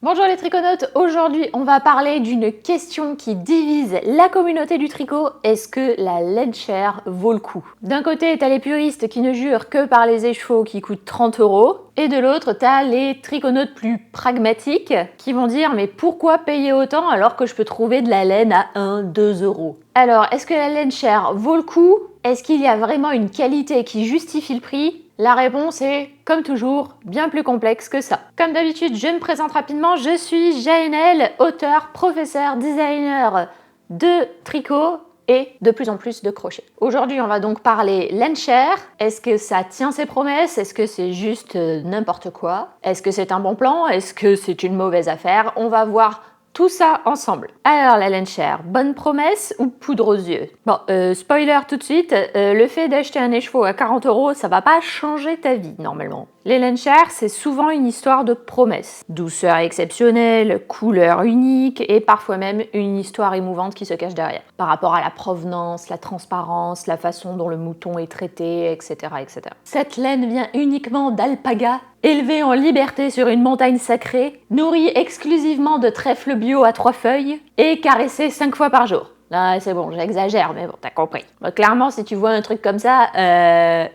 Bonjour les triconautes, aujourd'hui on va parler d'une question qui divise la communauté du tricot. Est-ce que la laine chère vaut le coup? D'un côté t'as les puristes qui ne jurent que par les échevaux qui coûtent 30 € et de l'autre t'as les triconautes plus pragmatiques qui vont dire mais pourquoi payer autant alors que je peux trouver de la laine à 1-2 €? Alors est-ce que la laine chère vaut le coup? Est-ce qu'il y a vraiment une qualité qui justifie le prix? La réponse est, comme toujours, bien plus complexe que ça. Comme d'habitude, je me présente rapidement, je suis Jaënel, auteur, professeur, designer de tricot et de plus en plus de crochet. Aujourd'hui, on va donc parler laine chère. Est-ce que ça tient ses promesses? Est-ce que c'est juste n'importe quoi? Est-ce que c'est un bon plan? Est-ce que c'est une mauvaise affaire? On va voir tout ça ensemble. Alors la laine chère, bonne promesse ou poudre aux yeux? Bon, spoiler tout de suite, le fait d'acheter un écheveau à 40 €, ça va pas changer ta vie normalement. Les laines chères, c'est souvent une histoire de promesse. Douceur exceptionnelle, couleur unique et parfois même une histoire émouvante qui se cache derrière. Par rapport à la provenance, la transparence, la façon dont le mouton est traité, etc. etc. Cette laine vient uniquement d'alpaga, élevée en liberté sur une montagne sacrée, nourrie exclusivement de trèfle bio à 3 feuilles et caressée 5 fois par jour. Là, c'est bon, j'exagère, mais bon, t'as compris. Bon, clairement, si tu vois un truc comme ça,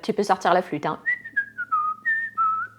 tu peux sortir la flûte, hein.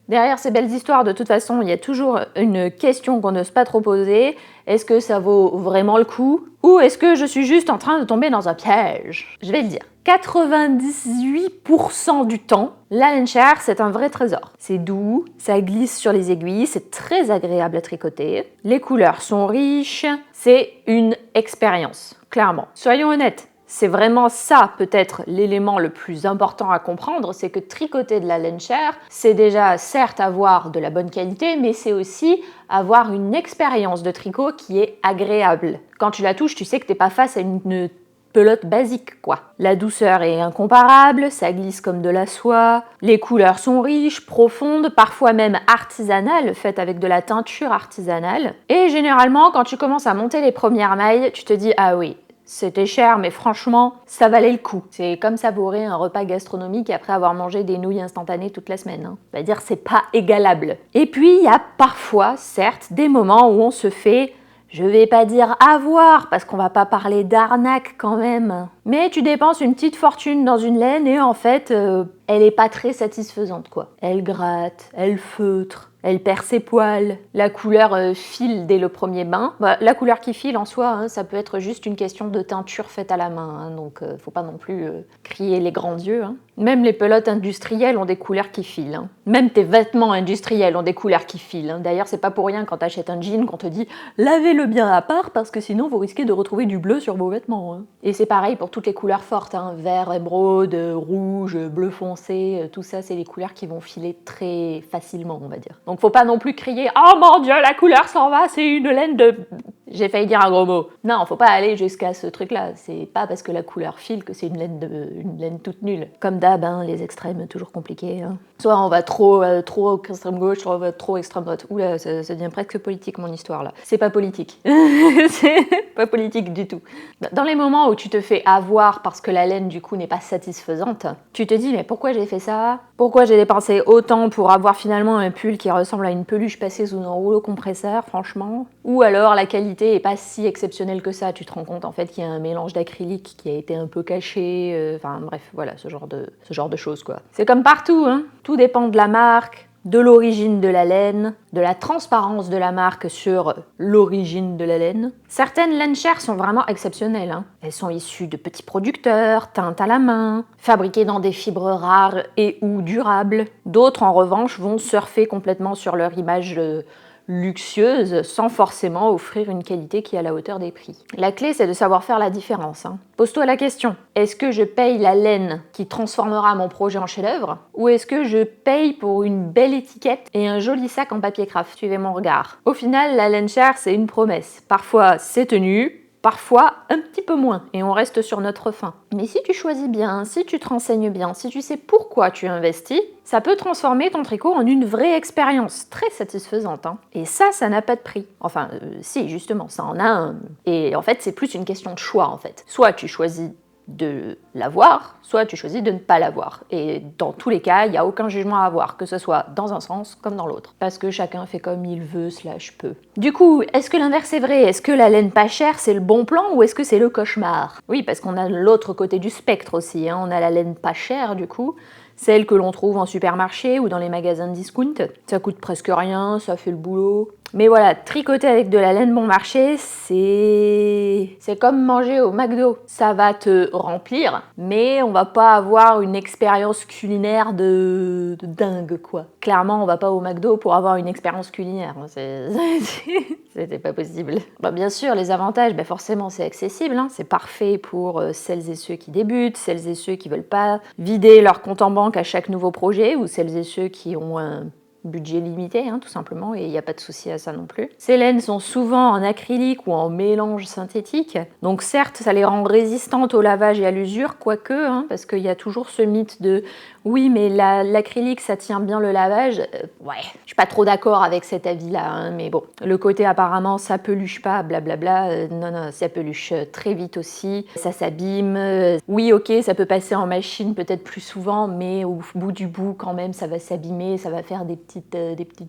Derrière ces belles histoires, de toute façon, il y a toujours une question qu'on n'ose pas trop poser. Est-ce que ça vaut vraiment le coup? Ou est-ce que je suis juste en train de tomber dans un piège? Je vais le dire. 98% du temps, la laine chère, c'est un vrai trésor. C'est doux, ça glisse sur les aiguilles, c'est très agréable à tricoter. Les couleurs sont riches, c'est une expérience, clairement. Soyons honnêtes. C'est vraiment ça, peut-être, l'élément le plus important à comprendre, c'est que tricoter de la laine chère, c'est déjà certes avoir de la bonne qualité, mais c'est aussi avoir une expérience de tricot qui est agréable. Quand tu la touches, tu sais que t'es pas face à une pelote basique, quoi. La douceur est incomparable, ça glisse comme de la soie, les couleurs sont riches, profondes, parfois même artisanales, faites avec de la teinture artisanale. Et généralement, quand tu commences à monter les premières mailles, tu te dis « Ah oui, c'était cher, mais franchement, ça valait le coup. » C'est comme savourer un repas gastronomique après avoir mangé des nouilles instantanées toute la semaine. Hein. On va dire, c'est pas égalable. Et puis, il y a parfois, certes, des moments où on se fait, je vais pas dire avoir, parce qu'on va pas parler d'arnaque quand même. Mais tu dépenses une petite fortune dans une laine et en fait, elle est pas très satisfaisante, quoi. Elle gratte, elle feutre. Elle perd ses poils, la couleur file dès le premier bain. Bah, la couleur qui file en soi, hein, ça peut être juste une question de teinture faite à la main, hein, donc faut pas non plus crier les grands yeux. Hein. Même les pelotes industrielles ont des couleurs qui filent. Hein. Même tes vêtements industriels ont des couleurs qui filent. Hein. D'ailleurs, c'est pas pour rien quand t'achètes un jean qu'on te dit « lavez-le bien à part parce que sinon vous risquez de retrouver du bleu sur vos vêtements. Hein. » Et c'est pareil pour toutes les couleurs fortes, hein, vert, émeraude, rouge, bleu foncé, tout ça c'est les couleurs qui vont filer très facilement, on va dire. Donc faut pas non plus crier « Oh mon Dieu, la couleur s'en va, c'est une laine de... » J'ai failli dire un gros mot. Non, faut pas aller jusqu'à ce truc-là. C'est pas parce que la couleur file que c'est une laine toute nulle. Comme d'hab, hein, les extrêmes, toujours compliqués. Hein. Soit on va trop extrême gauche, soit on va trop extrême droite. Oula, ça devient presque politique mon histoire là. C'est pas politique. C'est pas politique du tout. Dans les moments où tu te fais avoir parce que la laine du coup n'est pas satisfaisante, tu te dis mais pourquoi j'ai fait ça? Pourquoi j'ai dépensé autant pour avoir finalement un pull qui ressemble à une peluche passée sous un rouleau compresseur, franchement? Ou alors la qualité est pas si exceptionnelle que ça, tu te rends compte en fait qu'il y a un mélange d'acrylique qui a été un peu caché, enfin bref, voilà, ce genre de choses quoi. C'est comme partout, hein. Tout dépend de la marque, de l'origine de la laine, de la transparence de la marque sur l'origine de la laine. Certaines laines chères sont vraiment exceptionnelles. Hein. Elles sont issues de petits producteurs, teintes à la main, fabriquées dans des fibres rares et ou durables. D'autres, en revanche, vont surfer complètement sur leur image luxueuse sans forcément offrir une qualité qui est à la hauteur des prix. La clé, c'est de savoir faire la différence. Hein. Pose-toi la question, est-ce que je paye la laine qui transformera mon projet en chef-d'œuvre ou est-ce que je paye pour une belle étiquette et un joli sac en papier craft? Suivez mon regard. Au final, la laine chère, c'est une promesse. Parfois, c'est tenu, parfois un petit peu moins, et on reste sur notre faim. Mais si tu choisis bien, si tu te renseignes bien, si tu sais pourquoi tu investis, ça peut transformer ton tricot en une vraie expérience, très satisfaisante. Hein. Et ça n'a pas de prix. Enfin, si, justement, ça en a un. Et en fait, c'est plus une question de choix, en fait. Soit tu choisis de l'avoir, soit tu choisis de ne pas l'avoir. Et dans tous les cas, il n'y a aucun jugement à avoir, que ce soit dans un sens comme dans l'autre. Parce que chacun fait comme il veut, / peut. Du coup, est-ce que l'inverse est vrai? Est-ce que la laine pas chère, c'est le bon plan ou est-ce que c'est le cauchemar? Oui, parce qu'on a l'autre côté du spectre aussi, hein. On a la laine pas chère, du coup, celle que l'on trouve en supermarché ou dans les magasins de discount. Ça coûte presque rien, ça fait le boulot. Mais voilà, tricoter avec de la laine bon marché, c'est comme manger au McDo. Ça va te remplir, mais on va pas avoir une expérience culinaire de dingue, quoi. Clairement, on va pas au McDo pour avoir une expérience culinaire. C'était pas possible. Bah, bien sûr, les avantages, forcément, c'est accessible. Hein. C'est parfait pour celles et ceux qui débutent, celles et ceux qui veulent pas vider leur compte en banque à chaque nouveau projet, ou celles et ceux qui ont un budget limité, hein, tout simplement, et il n'y a pas de souci à ça non plus. Ces laines sont souvent en acrylique ou en mélange synthétique, donc certes, ça les rend résistantes au lavage et à l'usure, quoique, hein, parce qu'il y a toujours ce mythe de « oui, mais l'acrylique, ça tient bien le lavage ». Ouais, je suis pas trop d'accord avec cet avis-là, hein, mais bon. Le côté apparemment, ça peluche pas, blablabla, non, ça peluche très vite aussi, ça s'abîme. Oui, ok, ça peut passer en machine peut-être plus souvent, mais au bout du bout, quand même, ça va s'abîmer, ça va faire des petites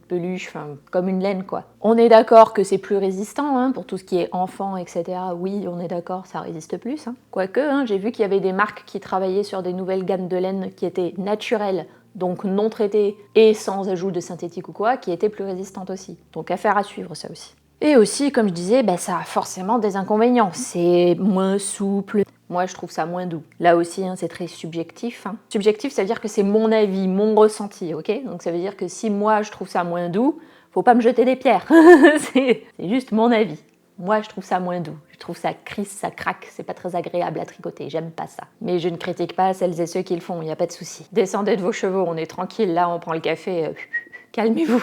peluches, enfin, comme une laine, quoi. On est d'accord que c'est plus résistant, hein, pour tout ce qui est enfant, etc. Oui, on est d'accord, ça résiste plus. Hein. Quoique, hein, j'ai vu qu'il y avait des marques qui travaillaient sur des nouvelles gammes de laine qui étaient naturelles, donc non traitées et sans ajout de synthétique ou quoi, qui étaient plus résistantes aussi. Donc affaire à suivre, ça aussi. Et aussi, comme je disais, ça a forcément des inconvénients. C'est moins souple. Moi, je trouve ça moins doux. Là aussi, hein, c'est très subjectif. Hein. Subjectif, ça veut dire que c'est mon avis, mon ressenti, ok? Donc ça veut dire que si moi, je trouve ça moins doux, faut pas me jeter des pierres. C'est juste mon avis. Moi, je trouve ça moins doux. Je trouve ça crisse, ça craque. C'est pas très agréable à tricoter. J'aime pas ça. Mais je ne critique pas celles et ceux qui le font. Il n'y a pas de souci. Descendez de vos chevaux. On est tranquille. Là, on prend le café. Calmez-vous.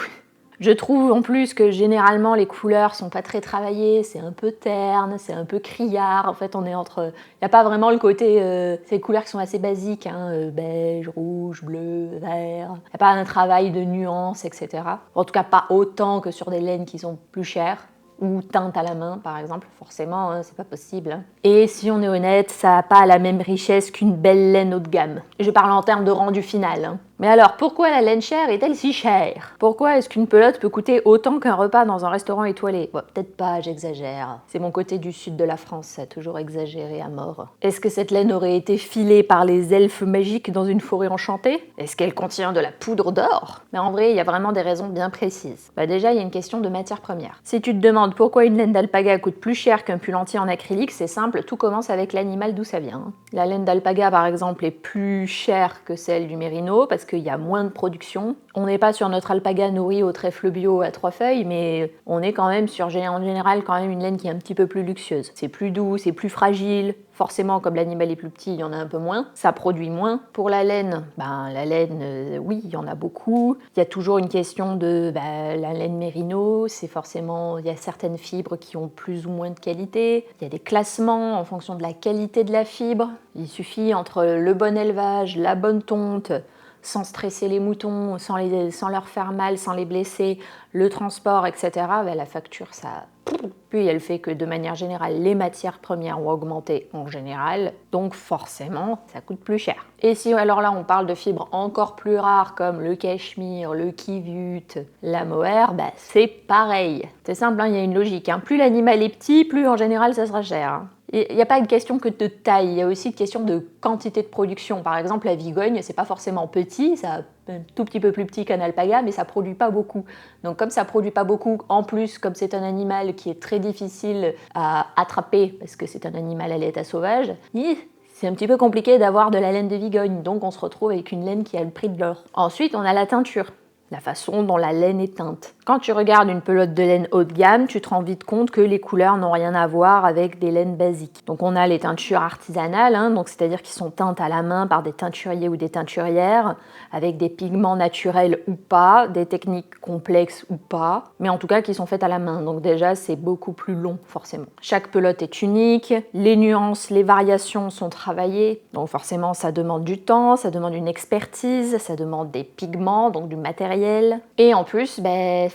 Je trouve en plus que généralement les couleurs sont pas très travaillées, c'est un peu terne, c'est un peu criard. En fait, on est entre. Il n'y a pas vraiment le côté. Ces couleurs qui sont assez basiques, hein, beige, rouge, bleu, vert. Il n'y a pas un travail de nuances, etc. En tout cas, pas autant que sur des laines qui sont plus chères. Ou teintes à la main, par exemple, forcément, hein, c'est pas possible. Hein. Et si on est honnête, ça n'a pas la même richesse qu'une belle laine haut de gamme. Je parle en termes de rendu final. Hein. Mais alors, pourquoi la laine chère est-elle si chère? Pourquoi est-ce qu'une pelote peut coûter autant qu'un repas dans un restaurant étoilé? Bon, peut-être pas, j'exagère. C'est mon côté du sud de la France, ça a toujours exagéré à mort. Est-ce que cette laine aurait été filée par les elfes magiques dans une forêt enchantée? Est-ce qu'elle contient de la poudre d'or? Mais en vrai, il y a vraiment des raisons bien précises. Déjà, il y a une question de matière première. Si tu te demandes pourquoi une laine d'alpaga coûte plus cher qu'un pull entier en acrylique, c'est simple, tout commence avec l'animal d'où ça vient. La laine d'alpaga, par exemple, est plus chère que celle du mérino parce qu'il y a moins de production. On n'est pas sur notre alpaga nourri au trèfle bio à 3 feuilles, mais on est quand même sur, en général, quand même une laine qui est un petit peu plus luxueuse. C'est plus doux, c'est plus fragile. Forcément, comme l'animal est plus petit, il y en a un peu moins. Ça produit moins. Pour la laine, oui, il y en a beaucoup. Il y a toujours une question de la laine mérino. C'est forcément, il y a certaines fibres qui ont plus ou moins de qualité. Il y a des classements en fonction de la qualité de la fibre. Il suffit entre le bon élevage, la bonne tonte, sans stresser les moutons, sans leur faire mal, sans les blesser, le transport, etc., la facture, ça... Puis elle fait que de manière générale, les matières premières ont augmenté en général, donc forcément, ça coûte plus cher. Et si alors là, on parle de fibres encore plus rares comme le cachemire, le kivut, la mohair, c'est pareil. C'est simple, il y a une logique. Hein. Plus l'animal est petit, plus en général, ça sera cher. Hein. Il n'y a pas une question que de taille, il y a aussi une question de quantité de production. Par exemple, la vigogne, c'est pas forcément petit, ça un tout petit peu plus petit qu'un alpaga, mais ça produit pas beaucoup. Donc comme ça produit pas beaucoup, en plus, comme c'est un animal qui est très difficile à attraper, parce que c'est un animal à l'état sauvage, c'est un petit peu compliqué d'avoir de la laine de vigogne, donc on se retrouve avec une laine qui a le prix de l'or. Ensuite, on a la teinture. La façon dont la laine est teinte. Quand tu regardes une pelote de laine haut de gamme, tu te rends vite compte que les couleurs n'ont rien à voir avec des laines basiques. Donc on a les teintures artisanales, donc c'est-à-dire qui sont teintes à la main par des teinturiers ou des teinturières, avec des pigments naturels ou pas, des techniques complexes ou pas, mais en tout cas qui sont faites à la main. Donc déjà c'est beaucoup plus long forcément. Chaque pelote est unique, les nuances, les variations sont travaillées, donc forcément ça demande du temps, ça demande une expertise, ça demande des pigments, donc du matériel. Et en plus,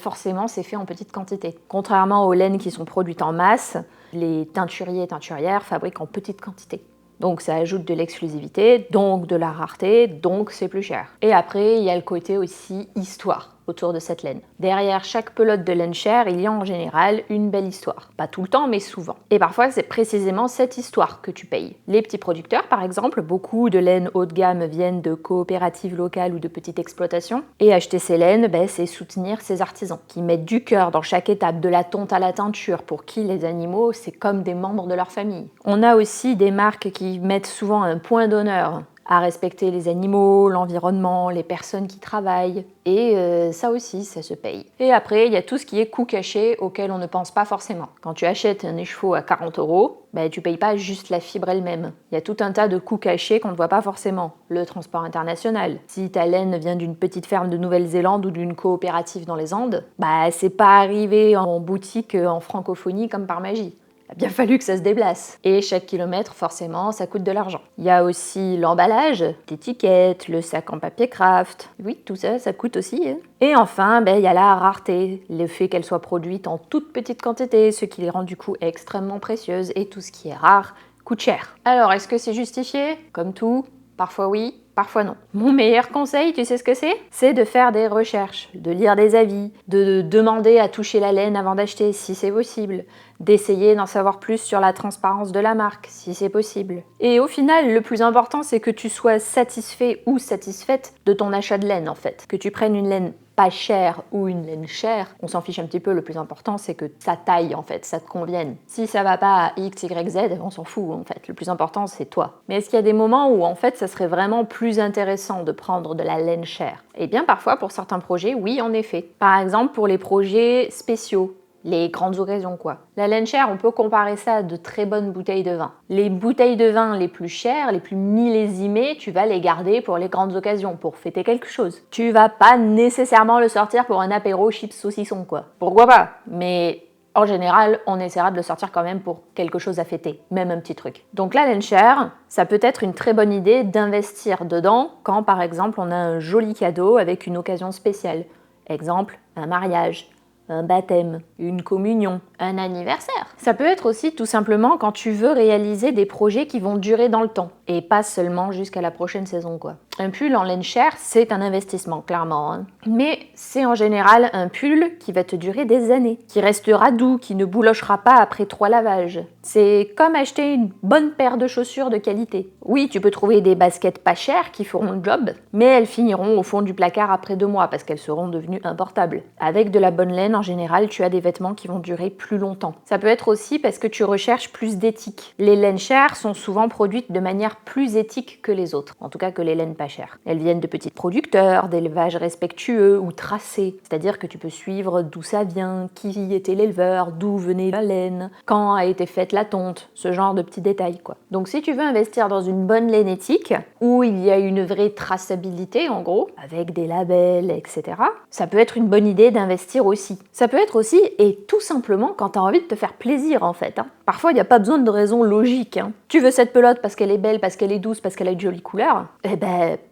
forcément, c'est fait en petite quantité. Contrairement aux laines qui sont produites en masse, les teinturiers et teinturières fabriquent en petite quantité. Donc ça ajoute de l'exclusivité, donc de la rareté, donc c'est plus cher. Et après, il y a le côté aussi histoire autour de cette laine. Derrière chaque pelote de laine chère, il y a en général une belle histoire. Pas tout le temps, mais souvent. Et parfois, c'est précisément cette histoire que tu payes. Les petits producteurs, par exemple, beaucoup de laines haut de gamme viennent de coopératives locales ou de petites exploitations. Et acheter ces laines, c'est soutenir ces artisans qui mettent du cœur dans chaque étape, de la tonte à la teinture, pour qui les animaux, c'est comme des membres de leur famille. On a aussi des marques qui mettent souvent un point d'honneur à respecter les animaux, l'environnement, les personnes qui travaillent. Et ça aussi, ça se paye. Et après, il y a tout ce qui est coûts cachés auxquels on ne pense pas forcément. Quand tu achètes un écheveau à 40 €, tu payes pas juste la fibre elle-même. Il y a tout un tas de coûts cachés qu'on ne voit pas forcément. Le transport international. Si ta laine vient d'une petite ferme de Nouvelle-Zélande ou d'une coopérative dans les Andes, c'est pas arrivé en boutique en francophonie comme par magie. Il a bien fallu que ça se déplace. Et chaque kilomètre, forcément, ça coûte de l'argent. Il y a aussi l'emballage, l'étiquette, le sac en papier craft. Oui, tout ça, ça coûte aussi. Et enfin, il y a la rareté, le fait qu'elle soit produite en toute petite quantité, ce qui les rend du coup extrêmement précieuses. Et tout ce qui est rare coûte cher. Alors, est-ce que c'est justifié? Comme tout, parfois oui, parfois non. Mon meilleur conseil, tu sais ce que c'est? C'est de faire des recherches, de lire des avis, de demander à toucher la laine avant d'acheter si c'est possible, d'essayer d'en savoir plus sur la transparence de la marque si c'est possible. Et au final, le plus important, c'est que tu sois satisfait ou satisfaite de ton achat de laine en fait. Que tu prennes une laine pas chère ou une laine chère, on s'en fiche un petit peu, le plus important c'est que ça taille en fait, ça te convienne. Si ça va pas à X, Y, Z, on s'en fout en fait, le plus important c'est toi. Mais est-ce qu'il y a des moments où en fait ça serait vraiment plus intéressant de prendre de la laine chère? Eh bien parfois pour certains projets, oui en effet. Par exemple pour les projets spéciaux, les grandes occasions quoi. La laine chère, on peut comparer ça à de très bonnes bouteilles de vin. Les bouteilles de vin les plus chères, les plus millésimées, tu vas les garder pour les grandes occasions, pour fêter quelque chose. Tu vas pas nécessairement le sortir pour un apéro chips saucisson quoi. Pourquoi pas? Mais en général, on essaiera de le sortir quand même pour quelque chose à fêter, même un petit truc. Donc la laine chère, ça peut être une très bonne idée d'investir dedans quand par exemple on a un joli cadeau avec une occasion spéciale. Exemple, un mariage, un baptême, une communion, un anniversaire. Ça peut être aussi tout simplement quand tu veux réaliser des projets qui vont durer dans le temps et pas seulement jusqu'à la prochaine saison quoi. Un pull en laine chère, c'est un investissement clairement, mais c'est en général un pull qui va te durer des années, qui restera doux, qui ne boulochera pas après 3 lavages. C'est comme acheter une bonne paire de chaussures de qualité. Oui, tu peux trouver des baskets pas chères qui feront le job, mais elles finiront au fond du placard après 2 mois parce qu'elles seront devenues importables. Avec de la bonne laine, en général, tu as des vêtements qui vont durer plus longtemps. Ça peut être aussi parce que tu recherches plus d'éthique. Les laines chères sont souvent produites de manière plus éthique que les autres, en tout cas que les laines pas chères. Elles viennent de petits producteurs, d'élevages respectueux ou tracés, c'est-à-dire que tu peux suivre d'où ça vient, qui était l'éleveur, d'où venait la laine, quand a été faite la tonte, ce genre de petits détails quoi. Donc si tu veux investir dans une bonne laine éthique, où il y a une vraie traçabilité en gros, avec des labels, etc., ça peut être une bonne idée d'investir aussi. Ça peut être aussi, et tout simplement, quand tu as envie de te faire plaisir en fait. Parfois, il n'y a pas besoin de raison logique. Tu veux cette pelote parce qu'elle est belle, parce qu'elle est douce, parce qu'elle a de jolies couleurs,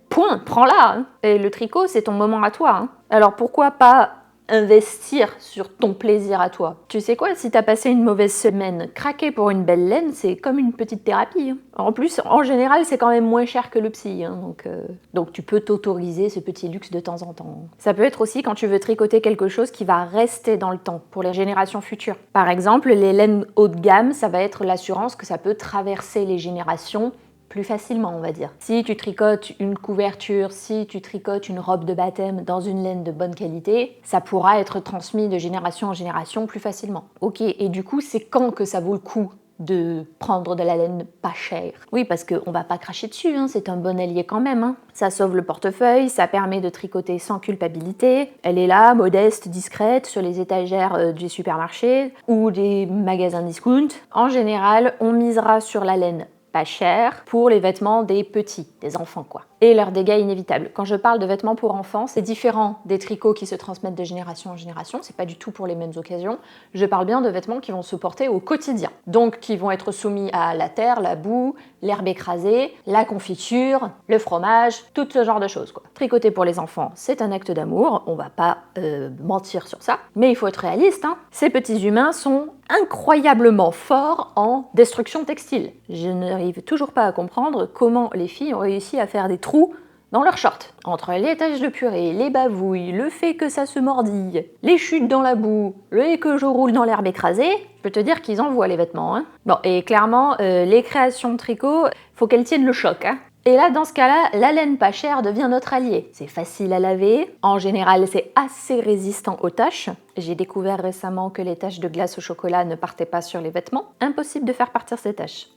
point, prends-la. Et le tricot, c'est ton moment à toi. Alors pourquoi pas investir sur ton plaisir à toi? Tu sais quoi, si t'as passé une mauvaise semaine, craquer pour une belle laine, c'est comme une petite thérapie. En plus, en général, c'est quand même moins cher que le psy, donc tu peux t'autoriser ce petit luxe de temps en temps. Ça peut être aussi quand tu veux tricoter quelque chose qui va rester dans le temps, pour les générations futures. Par exemple, les laines haut de gamme, ça va être l'assurance que ça peut traverser les générations plus facilement, on va dire. Si tu tricotes une couverture, si tu tricotes une robe de baptême dans une laine de bonne qualité, ça pourra être transmis de génération en génération plus facilement. Ok, et du coup, c'est quand que ça vaut le coup de prendre de la laine pas chère? Oui, parce qu'on va pas cracher dessus, c'est un bon allié quand même. Ça sauve le portefeuille, ça permet de tricoter sans culpabilité. Elle est là, modeste, discrète, sur les étagères du supermarché ou des magasins discount. En général, on misera sur la laine pas cher pour les vêtements des petits, des enfants quoi, et leurs dégâts inévitables. Quand je parle de vêtements pour enfants, c'est différent des tricots qui se transmettent de génération en génération, c'est pas du tout pour les mêmes occasions. Je parle bien de vêtements qui vont se porter au quotidien, donc qui vont être soumis à la terre, la boue, l'herbe écrasée, la confiture, le fromage, tout ce genre de choses quoi. Tricoter pour les enfants, c'est un acte d'amour, on va pas mentir sur ça, mais il faut être réaliste, ces petits humains sont incroyablement fort en destruction textile. Je n'arrive toujours pas à comprendre comment les filles ont réussi à faire des trous dans leurs shorts. Entre les taches de purée, les bavouilles, le fait que ça se mordille, les chutes dans la boue, le que je roule dans l'herbe écrasée, je peux te dire qu'ils envoient les vêtements. Hein. Bon, et clairement, les créations de tricot, faut qu'elles tiennent le choc. Hein. Et là, dans ce cas-là, la laine pas chère devient notre allié. C'est facile à laver, en général c'est assez résistant aux taches. J'ai découvert récemment que les taches de glace au chocolat ne partaient pas sur les vêtements. Impossible de faire partir ces taches.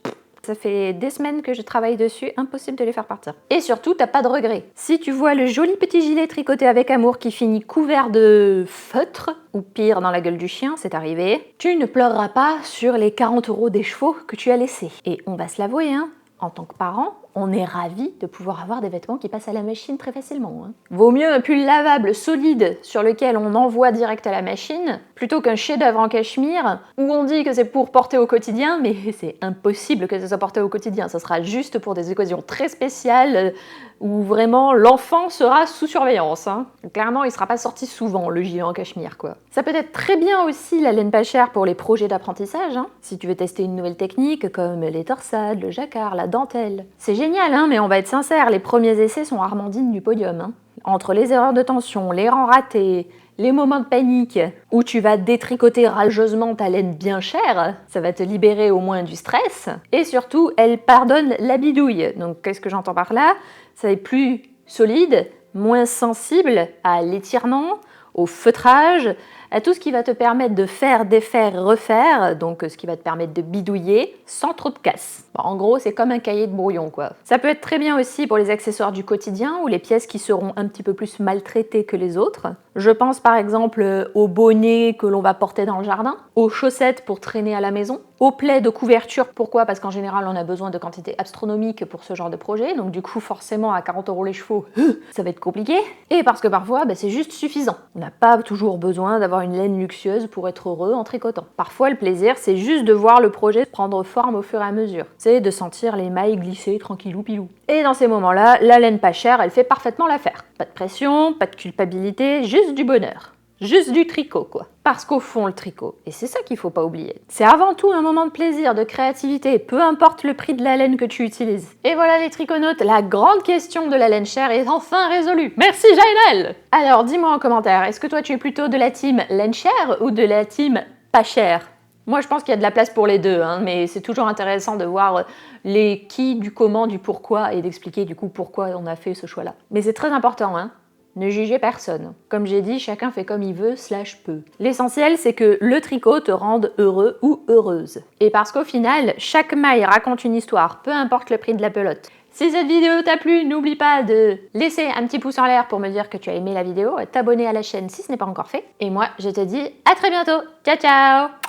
Ça fait des semaines que je travaille dessus, impossible de les faire partir. Et surtout, t'as pas de regret. Si tu vois le joli petit gilet tricoté avec amour qui finit couvert de feutre, ou pire dans la gueule du chien, c'est arrivé, tu ne pleureras pas sur les 40 € des chevaux que tu as laissés. Et on va se l'avouer, hein, en tant que parent, on est ravis de pouvoir avoir des vêtements qui passent à la machine très facilement. Hein. Vaut mieux un pull lavable solide sur lequel on envoie direct à la machine, plutôt qu'un chef-d'œuvre en cachemire où on dit que c'est pour porter au quotidien, mais c'est impossible que ça soit porté au quotidien. Ça sera juste pour des occasions très spéciales où vraiment l'enfant sera sous surveillance. Hein. Clairement, il ne sera pas sorti souvent, le gilet en cachemire, quoi. Ça peut être très bien aussi la laine pas chère pour les projets d'apprentissage, hein. Si tu veux tester une nouvelle technique comme les torsades, le jacquard, la dentelle. C'est génial, hein, mais on va être sincère, les premiers essais sont rarement dignes du podium. Hein. Entre les erreurs de tension, les rangs ratés, les moments de panique, où tu vas détricoter rageusement ta laine bien chère, ça va te libérer au moins du stress, et surtout, elle pardonne la bidouille. Donc qu'est-ce que j'entends par là? Ça est plus solide, moins sensible à l'étirement, au feutrage, à tout ce qui va te permettre de faire, défaire, refaire, donc ce qui va te permettre de bidouiller sans trop de casse. Bon, en gros, c'est comme un cahier de brouillon, quoi. Ça peut être très bien aussi pour les accessoires du quotidien ou les pièces qui seront un petit peu plus maltraitées que les autres. Je pense par exemple aux bonnets que l'on va porter dans le jardin, aux chaussettes pour traîner à la maison, aux plaids de couverture. Pourquoi? Parce qu'en général, on a besoin de quantités astronomiques pour ce genre de projet, donc du coup, forcément, à 40 € les chevaux, ça va être compliqué. Et parce que parfois, c'est juste suffisant. On n'a pas toujours besoin d'avoir une laine luxueuse pour être heureux en tricotant. Parfois, le plaisir, c'est juste de voir le projet prendre forme au fur et à mesure. C'est de sentir les mailles glisser tranquillou pilou. Et dans ces moments-là, la laine pas chère, elle fait parfaitement l'affaire. Pas de pression, pas de culpabilité, juste du bonheur. Juste du tricot, quoi. Parce qu'au fond, le tricot, et c'est ça qu'il faut pas oublier, c'est avant tout un moment de plaisir, de créativité, peu importe le prix de la laine que tu utilises. Et voilà les triconautes, la grande question de la laine chère est enfin résolue. Merci Jainel! Alors dis-moi en commentaire, est-ce que toi tu es plutôt de la team laine chère ou de la team pas chère? Moi je pense qu'il y a de la place pour les deux, hein, mais c'est toujours intéressant de voir les qui, du comment, du pourquoi et d'expliquer du coup pourquoi on a fait ce choix-là. Mais c'est très important, hein. Ne jugez personne. Comme j'ai dit, chacun fait comme il veut / peut. L'essentiel, c'est que le tricot te rende heureux ou heureuse. Et parce qu'au final, chaque maille raconte une histoire, peu importe le prix de la pelote. Si cette vidéo t'a plu, n'oublie pas de laisser un petit pouce en l'air pour me dire que tu as aimé la vidéo, t'abonner à la chaîne si ce n'est pas encore fait. Et moi, je te dis à très bientôt. Ciao, ciao!